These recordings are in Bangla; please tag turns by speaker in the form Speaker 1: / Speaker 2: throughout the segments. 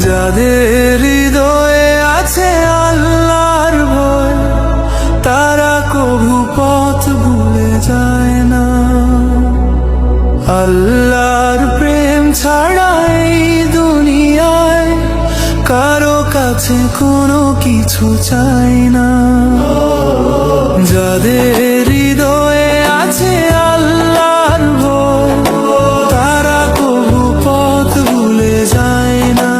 Speaker 1: যাদের হৃদয়ে আছে আল্লাহর ভয়, তারা কভু পথ ভুলে যায় না। আল্লাহর প্রেম ছাড়া এই দুনিয়ায় কারো কাছে কোনো কিছু চাই না। যাদের হৃদয়ে আছে আল্লাহর ভয়, তারা কভু পথ ভুলে যায় না।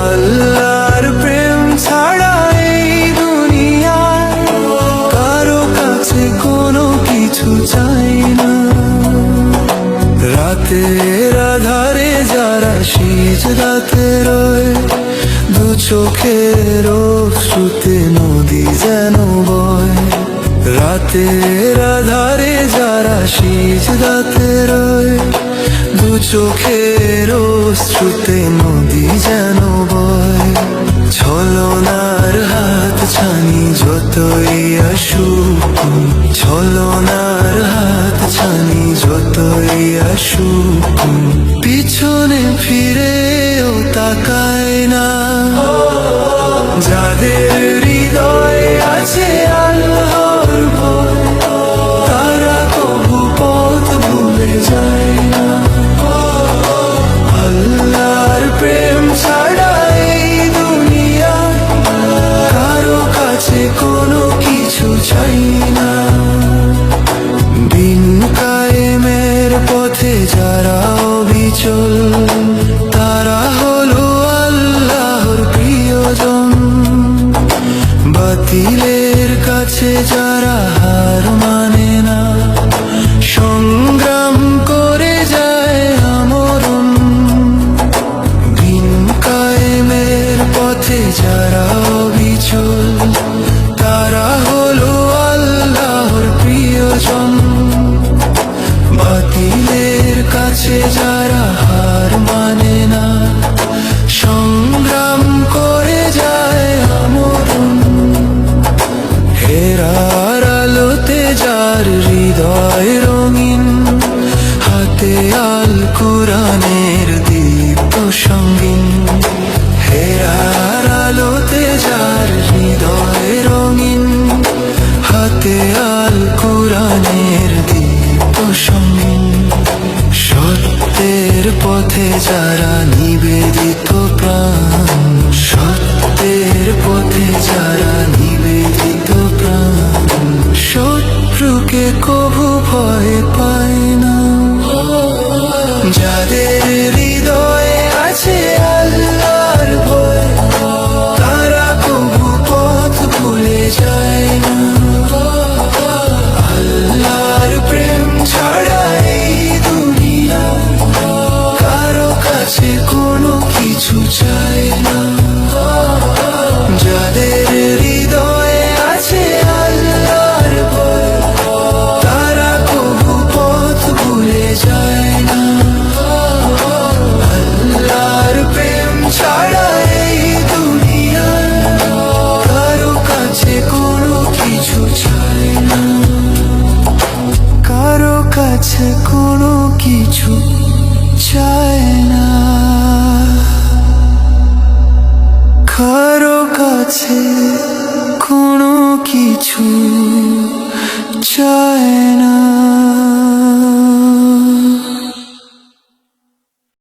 Speaker 1: আল্লাহর প্রেম ছাড়া এই দুনিয়ায় কারো কাছে কোনো কিছু চাই না। রাতের আধারে যারা সিজদাতে রয়, দু চোখের অশ্রুতে নদী যেন বয়। রাতের আধারে যারা সিজদাতে রয়, দু চোখের অশ্রুতে নদী যেন বয়। ছলনার হাত ছানি যতই আসুক, ছলনার হাত ছানি যতই আসুক, পিছনে ফিরেও তাকায় না। যাদের হৃদয়ে আছে আল্লাহর ভয়, তারা কভু পথ ভুলে যায় না। আল্লাহর প্রেম ছাড়া এই দুনিয়ায় কারো কাছে কোনো কিছু চাই না। দিন কায়েমের পথে যারা অবিচল, তারা হলো আল্লাহর প্রিয়জন। বাতিলের কাছে যারা হার মানে না, সংগ্রাম করে যায় আমরণ। দিন কায়েমের পথে যারা অবিচল, তারা হলো আল্লাহর প্রিয়জন। বাতিলের কাছে যারা হার মানে না, সংগ্রাম করে যায় আমরণ। হেরার আলোতে যার হৃদয় রঙিন, হাতে আল কুরআনের দীপ্ত সঙ্গীন। হেরার আলোতে যার হৃদয় রঙিন, হাতে আল কুরআনের দীপ্ত সঙ্গীন। সত্যের পথে যারা নিবেদিত প্রাণ, সত্যের পথে যারা নিবেদিত প্রাণ, শত্রুকে কভু ভয় পায় না। যাদের হৃদয়ে আছে আল্লাহর ভয়, তারা কভু পথ ভুলে যায় না। আল্লাহর প্রেম ছাড়া এই দুনিয়ায় কারো কাছে কোনো কিছু চাই না। যাদের হৃদয়ে আছে আল্লাহর ভয়, তারা কভু পথ ভুলে যায় না। আল্লাহর প্রেম ছাড়া এই দুনিয়ায় কারো কাছে কোনো কিছু চাই না। কারো কাছে কোনো কিছু চায় না। কারো কাছে কোনো কিছু চায় না।